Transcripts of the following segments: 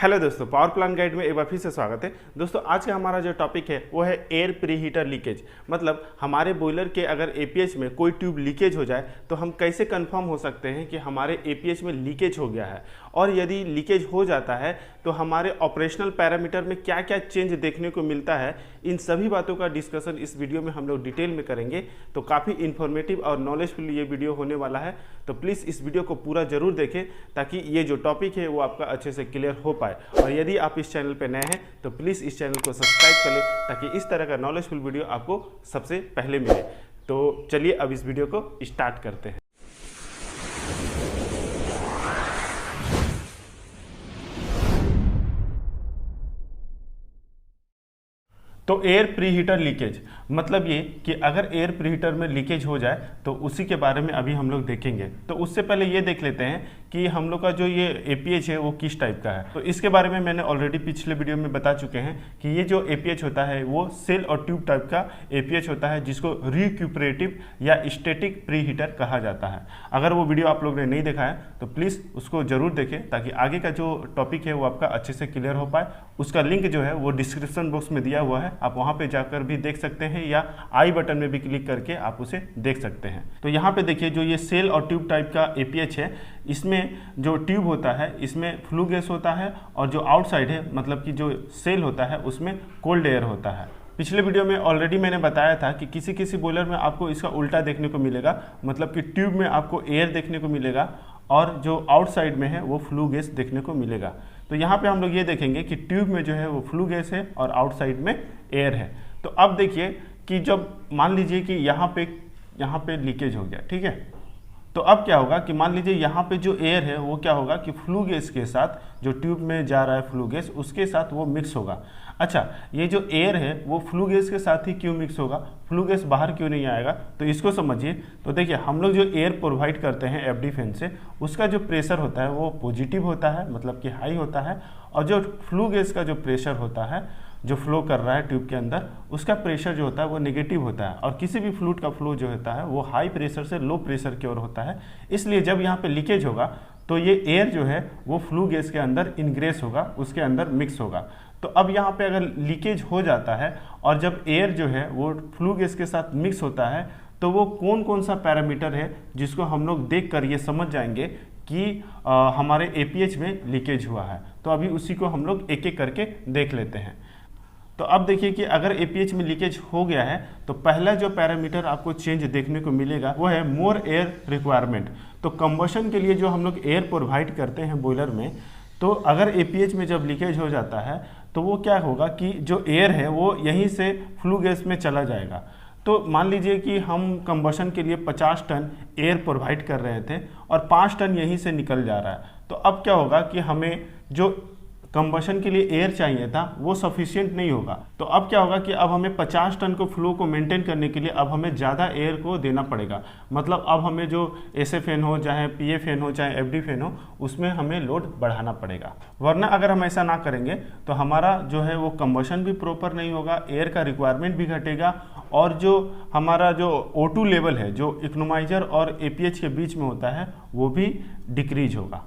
Hello दोस्तों, power plant guide में एक बार फिर से स्वागत है। दोस्तों आज का हमारा जो टॉपिक है वो है एयर प्रीहीटर लीकेज। मतलब हमारे बॉयलर के अगर एपीएच में कोई ट्यूब लीकेज हो जाए तो हम कैसे कंफर्म हो सकते हैं कि हमारे एपीएच में लीकेज हो गया है, और यदि लीकेज हो जाता है तो हमारे ऑपरेशनल पैरामीटर में क्या क्या चेंज देखने को मिलता है। इन सभी बातों का डिस्कशन इस वीडियो में हम लोग डिटेल में करेंगे। तो काफ़ी इन्फॉर्मेटिव और नॉलेजफुल ये वीडियो होने वाला है, तो प्लीज़ इस वीडियो को पूरा जरूर देखें ताकि ये जो टॉपिक है वो आपका अच्छे से क्लियर हो पाए। और यदि आप इस चैनल पर नए हैं तो प्लीज़ इस चैनल को सब्सक्राइब कर लें ताकि इस तरह का नॉलेजफुल वीडियो आपको सबसे पहले मिले। तो चलिए अब इस वीडियो को स्टार्ट करते हैं। तो एयर प्रीहीटर लीकेज मतलब ये कि अगर एयर प्रीहीटर में लीकेज हो जाए तो उसी के बारे में अभी हम लोग देखेंगे। तो उससे पहले ये देख लेते हैं कि हम लोग का जो ये एपीएच है वो किस टाइप का है। तो इसके बारे में मैंने ऑलरेडी पिछले वीडियो में बता चुके हैं कि ये जो एपीएच होता है वो सेल और ट्यूब टाइप का एपीएच होता है, जिसको रिक्यूपरेटिव या स्टैटिक प्रीहीटर कहा जाता है। अगर वो वीडियो आप लोग ने नहीं देखा है तो प्लीज़ उसको जरूर देखें ताकि आगे का जो टॉपिक है वो आपका अच्छे से क्लियर हो पाए। उसका लिंक जो है वो डिस्क्रिप्शन बॉक्स में दिया हुआ है, आप वहां पे जाकर भी देख सकते हैं या आई बटन में भी क्लिक करके आप उसे देख सकते हैं। तो यहाँ पे देखिए जो ये सेल और ट्यूब टाइप का एपीएच है, इसमें जो ट्यूब होता है इसमें फ्लू गैस होता है, और जो आउटसाइड है मतलब कि जो सेल होता है उसमें कोल्ड एयर होता है। पिछले वीडियो में ऑलरेडी मैंने बताया था कि किसी किसी बॉयलर में आपको इसका उल्टा देखने को मिलेगा, मतलब कि ट्यूब में आपको एयर देखने को मिलेगा और जो आउटसाइड में है वो फ्लू गैस देखने को मिलेगा। तो यहाँ पे हम लोग ये देखेंगे कि ट्यूब में जो है वो फ्लू गैस है और आउटसाइड में एयर है। तो अब देखिए कि जब मान लीजिए कि यहाँ पे लीकेज हो गया, ठीक है, तो अब क्या होगा कि मान लीजिए यहाँ पे जो एयर है वो क्या होगा कि फ्लू गैस के साथ, जो ट्यूब में जा रहा है फ्लू गैस, उसके साथ वो मिक्स होगा। अच्छा, ये जो एयर है वो फ्लू गैस के साथ ही क्यों मिक्स होगा, फ्लू गैस बाहर क्यों नहीं आएगा, तो इसको समझिए। तो देखिए हम लोग जो एयर प्रोवाइड करते हैं एफडी फैन से, उसका जो प्रेशर होता है वो पॉजिटिव होता है, मतलब कि हाई होता है, और जो फ्लू गैस का जो प्रेशर होता है जो फ्लो कर रहा है ट्यूब के अंदर, उसका प्रेशर जो होता है वो नेगेटिव होता है। और किसी भी फ्लूइड का फ्लो जो होता है वो हाई प्रेशर से लो प्रेशर की ओर होता है। इसलिए जब यहाँ पे लीकेज होगा तो ये एयर जो है वो फ्लू गैस के अंदर इनग्रेस होगा, उसके अंदर मिक्स होगा। तो अब यहाँ पे अगर लीकेज हो जाता है और जब एयर जो है वो फ्लू गैस के साथ मिक्स होता है, तो वो कौन कौन सा पैरामीटर है जिसको हम लोग देख कर ये समझ जाएंगे कि हमारे एपीएच में लीकेज हुआ है। तो अभी उसी को हम लोग एक एक करके देख लेते हैं। तो अब देखिए कि अगर एपीएच में लीकेज हो गया है तो पहला जो पैरामीटर आपको चेंज देखने को मिलेगा वो है मोर एयर रिक्वायरमेंट। तो कंबशन के लिए जो हम लोग एयर प्रोवाइड करते हैं बॉयलर में, तो अगर एपीएच में जब लीकेज हो जाता है तो वो क्या होगा कि जो एयर है वो यहीं से फ्लू गैस में चला जाएगा। तो मान लीजिए कि हम कंबशन के लिए 50 टन एयर प्रोवाइड कर रहे थे और 5 टन यहीं से निकल जा रहा है। तो अब क्या होगा कि हमें जो कंबशन के लिए एयर चाहिए था वो सफिशिएंट नहीं होगा। तो अब क्या होगा कि अब हमें 50 टन को फ्लो को मेंटेन करने के लिए अब हमें ज़्यादा एयर को देना पड़ेगा। मतलब अब हमें जो एसए फैन हो, चाहे पीए फैन हो, चाहे एफडी फैन हो, उसमें हमें लोड बढ़ाना पड़ेगा। वरना अगर हम ऐसा ना करेंगे तो हमारा जो है वो कंबशन भी प्रॉपर नहीं होगा, एयर का रिक्वायरमेंट भी घटेगा, और जो हमारा जो O2 लेवल है जो इकोनोमाइजर और एपीएच के बीच में होता है वो भी डिक्रीज होगा।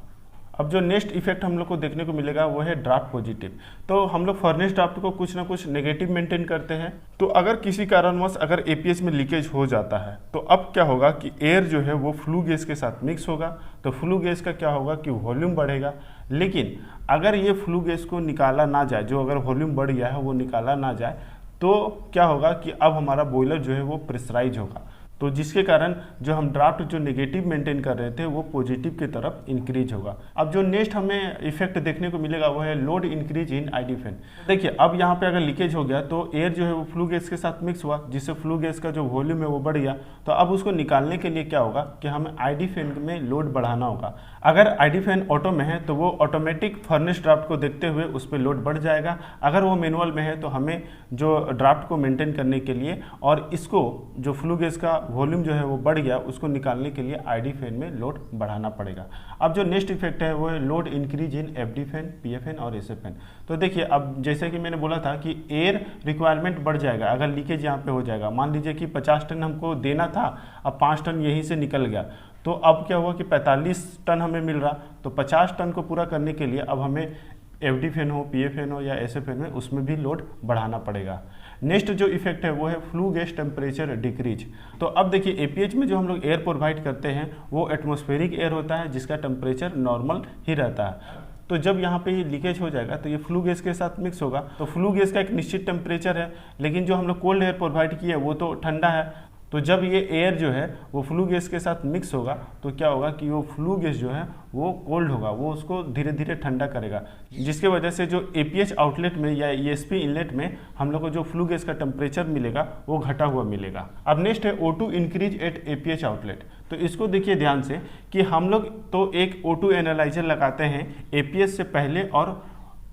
अब जो नेक्स्ट इफेक्ट हम लोग को देखने को मिलेगा वो है ड्राफ्ट पॉजिटिव। तो हम लोग फर्नेस ड्राफ्ट को कुछ ना कुछ नेगेटिव मेंटेन करते हैं। तो अगर किसी कारणवश अगर एपीएच में लीकेज हो जाता है तो अब क्या होगा कि एयर जो है वो फ्लू गैस के साथ मिक्स होगा। तो फ्लू गैस का क्या होगा कि वॉल्यूम बढ़ेगा। लेकिन अगर ये फ्लू गैस को निकाला ना जाए, जो अगर वॉल्यूम बढ़ गया है वो निकाला ना जाए, तो क्या होगा कि अब हमारा बॉयलर जो है वो प्रेशराइज होगा। तो जिसके कारण जो हम ड्राफ्ट जो नेगेटिव मेंटेन कर रहे थे वो पॉजिटिव की तरफ इंक्रीज होगा। अब जो नेक्स्ट हमें इफेक्ट देखने को मिलेगा वो है load increase in ID fan. देखिए अब यहाँ पे अगर लीकेज हो गया तो एयर जो है वो फ्लू गैस के साथ मिक्स हुआ, जिससे फ्लू गैस का जो वॉल्यूम है वो बढ़ गया। तो अब उसको निकालने के लिए क्या होगा कि हमें आईडी फैन में लोड बढ़ाना होगा। अगर आईडी फैन ऑटो में है तो वो ऑटोमेटिक फर्नेस ड्राफ्ट को देखते हुए उस पर लोड बढ़ जाएगा। अगर वो मैनुअल में है तो हमें जो ड्राफ्ट को मेंटेन करने के लिए और इसको जो फ्लू गैस का वॉल्यूम जो है वो बढ़ गया उसको निकालने के लिए आईडी फैन में लोड बढ़ाना पड़ेगा। अब जो नेक्स्ट इफेक्ट है वो है load increase in FD fan, PA fan और एसए फैन। तो देखिए अब जैसे कि मैंने बोला था कि एयर रिक्वायरमेंट बढ़ जाएगा अगर लीकेज यहाँ पे हो जाएगा। मान लीजिए कि 50 टन हमको देना था, अब 5 टन यहीं से निकल गया, तो अब क्या हुआ कि 45 टन हमें मिल रहा। तो 50 टन को पूरा करने के लिए अब हमें एफडी फैन हो, पीए फैन हो या ऐसे फैन में, उसमें भी लोड बढ़ाना पड़ेगा। नेक्स्ट जो इफेक्ट है वो है फ्लू गैस टेम्परेचर डिक्रीज। तो अब देखिए एपीएच में जो हम लोग एयर प्रोवाइड करते हैं वो एटमॉस्फेरिक एयर होता है जिसका टेम्परेचर नॉर्मल ही रहता है। तो जब यहाँ पे ये लीकेज हो जाएगा तो ये फ्लू गैस के साथ मिक्स होगा। तो फ्लू गैस का एक निश्चित टेम्परेचर है, लेकिन जो हम लोग कोल्ड एयर प्रोवाइड किए वो तो ठंडा है। तो जब ये एयर जो है वो फ्लू गैस के साथ मिक्स होगा तो क्या होगा कि वो फ्लू गैस जो है वो कोल्ड होगा, वो उसको धीरे धीरे ठंडा करेगा, जिसके वजह से जो एपीएच आउटलेट में या ईएसपी इनलेट में हम लोग को जो फ्लू गैस का टेम्परेचर मिलेगा वो घटा हुआ मिलेगा। अब नेक्स्ट है O2 increase at APH outlet. तो इसको देखिए ध्यान से कि हम लोग तो एक O2 एनालाइजर लगाते हैं एपीएच से पहले और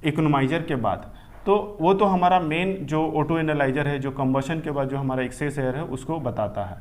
इकोनोमाइजर के बाद। तो वो तो हमारा मेन जो O2 एनालाइजर है जो कंबशन के बाद जो हमारा एक्सेस एयर है उसको बताता है।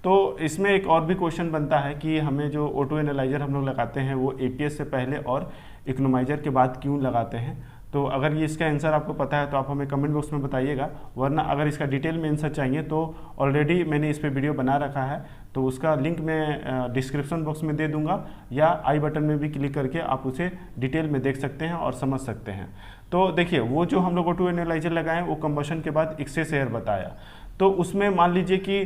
तो इसमें एक और भी क्वेश्चन बनता है कि हमें जो O2 एनालाइजर हम लोग लगाते हैं वो एपीएच से पहले और इकोनोमाइजर के बाद क्यों लगाते हैं। तो अगर ये इसका आंसर आपको पता है तो आप हमें कमेंट बॉक्स में बताइएगा, वरना अगर इसका डिटेल में आंसर चाहिए तो ऑलरेडी मैंने इस पे वीडियो बना रखा है, तो उसका लिंक मैं डिस्क्रिप्शन बॉक्स में दे दूंगा या आई बटन में भी क्लिक करके आप उसे डिटेल में देख सकते हैं और समझ सकते हैं। तो देखिए वो जो हम लोग O2 एनालाइजर लगाएं वो कंबशन के बाद एक्सेस एयर बताया, तो उसमें मान लीजिए कि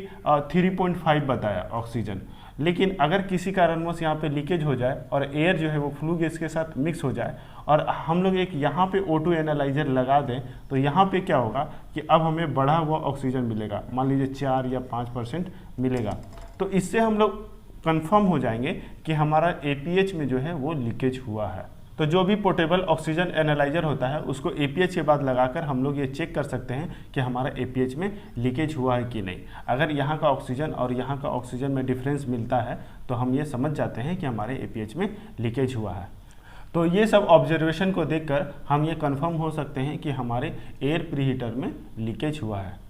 3.5 बताया ऑक्सीजन। लेकिन अगर किसी कारणवश यहाँ पे लीकेज हो जाए और एयर जो है वो फ्लू गैस के साथ मिक्स हो जाए और हम लोग एक यहाँ पे O2 एनालाइजर लगा दें तो यहाँ पे क्या होगा कि अब हमें बढ़ा हुआ ऑक्सीजन मिलेगा, मान लीजिए 4 या 5% मिलेगा। तो इससे हम लोग कंफर्म हो जाएंगे कि हमारा एपीएच में जो है वो लीकेज हुआ है। तो जो भी पोर्टेबल ऑक्सीजन एनालाइजर होता है उसको एपीएच के बाद लगाकर हम लोग ये चेक कर सकते हैं कि हमारा एपीएच में लीकेज हुआ है कि नहीं। अगर यहाँ का ऑक्सीजन और यहाँ का ऑक्सीजन में डिफरेंस मिलता है तो हम ये समझ जाते हैं कि हमारे एपीएच में लीकेज हुआ है। तो ये सब ऑब्जर्वेशन को देखकर हम ये कंफर्म हो सकते हैं कि हमारे एयर प्रीहीटर में लीकेज हुआ है।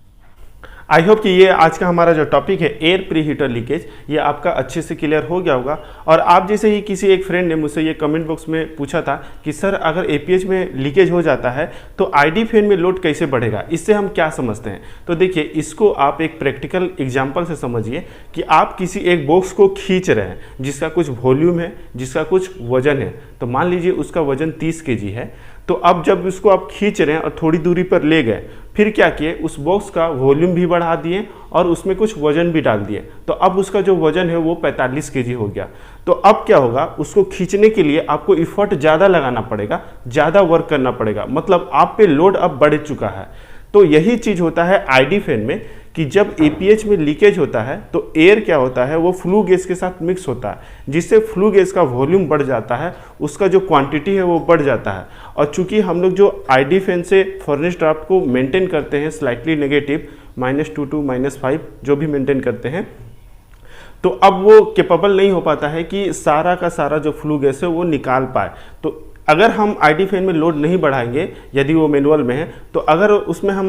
आई होप कि ये आज का हमारा जो टॉपिक है एयर प्रीहीटर लीकेज, ये आपका अच्छे से क्लियर हो गया होगा। और आप जैसे ही किसी एक फ्रेंड ने मुझसे ये कमेंट बॉक्स में पूछा था कि सर अगर एपीएच में लीकेज हो जाता है तो आईडी फैन में लोड कैसे बढ़ेगा, इससे हम क्या समझते हैं। तो देखिए इसको आप एक प्रैक्टिकल एग्जाम्पल से समझिए कि आप किसी एक बॉक्स को खींच रहे हैं जिसका कुछ वॉल्यूम है, जिसका कुछ वजन है। तो मान लीजिए उसका वजन 30 केजी है। तो अब जब उसको आप खींच रहे हैं और थोड़ी दूरी पर ले गए, फिर क्या किए, उस बॉक्स का वॉल्यूम भी बढ़ा दिए और उसमें कुछ वजन भी डाल दिए। तो अब उसका जो वजन है वो 45 केजी हो गया। तो अब क्या होगा, उसको खींचने के लिए आपको इफर्ट ज़्यादा लगाना पड़ेगा, ज़्यादा वर्क करना पड़ेगा, मतलब आप पे लोड अब बढ़ चुका है। तो यही चीज़ होता है आईडी फैन में कि जब एपीएच में लीकेज होता है तो एयर क्या होता है वो फ्लू गैस के साथ मिक्स होता है, जिससे फ्लू गैस का वॉल्यूम बढ़ जाता है, उसका जो क्वांटिटी है वो बढ़ जाता है। और चूंकि हम लोग जो आईडी फैन से फर्नेस ड्राफ्ट को मेंटेन करते हैं स्लाइटली नेगेटिव -2 to -5 जो भी मेंटेन करते हैं, तो अब वो कैपेबल नहीं हो पाता है कि सारा का सारा जो फ्लू गैस है वो निकाल पाए। तो अगर हम आईडी फैन में लोड नहीं बढ़ाएंगे, यदि वो मैनुअल में है, तो अगर उसमें हम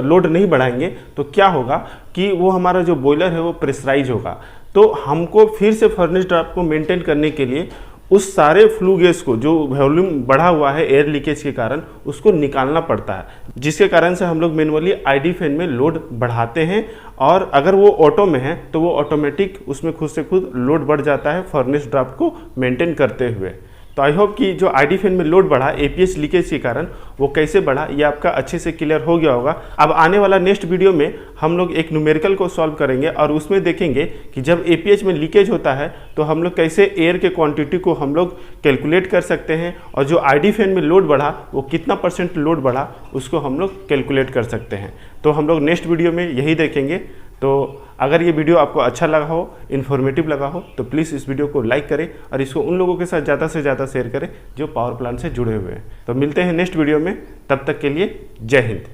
लोड नहीं बढ़ाएंगे तो क्या होगा कि वो हमारा जो बॉयलर है वो प्रेशराइज होगा। तो हमको फिर से फर्नेस ड्राफ्ट को मेंटेन करने के लिए उस सारे फ्लू गैस को जो वॉल्यूम बढ़ा हुआ है एयर लीकेज के कारण उसको निकालना पड़ता है, जिसके कारण से हम लोग मैनुअली आईडी फैन में लोड बढ़ाते हैं। और अगर वो ऑटो में है तो वो ऑटोमेटिक उसमें खुद से खुद लोड बढ़ जाता है फर्नेस ड्राफ्ट को मेंटेन करते हुए। तो आई होप कि जो आईडी फैन में लोड बढ़ा एपीएच लीकेज के कारण वो कैसे बढ़ा ये आपका अच्छे से क्लियर हो गया होगा। अब आने वाला नेक्स्ट वीडियो में हम लोग एक न्यूमेरिकल को सॉल्व करेंगे और उसमें देखेंगे कि जब एपीएच में लीकेज होता है तो हम लोग कैसे एयर के क्वांटिटी को हम लोग कैलकुलेट कर सकते हैं, और जो आईडी फैन में लोड बढ़ा वो कितना % लोड बढ़ा उसको हम लोग कैलकुलेट कर सकते हैं। तो हम लोग नेक्स्ट वीडियो में यही देखेंगे। तो अगर ये वीडियो आपको अच्छा लगा हो, इन्फॉर्मेटिव लगा हो, तो प्लीज़ इस वीडियो को लाइक करें और इसको उन लोगों के साथ ज़्यादा से ज़्यादा शेयर करें जो पावर प्लांट से जुड़े हुए हैं। तो मिलते हैं नेक्स्ट वीडियो में, तब तक के लिए जय हिंद।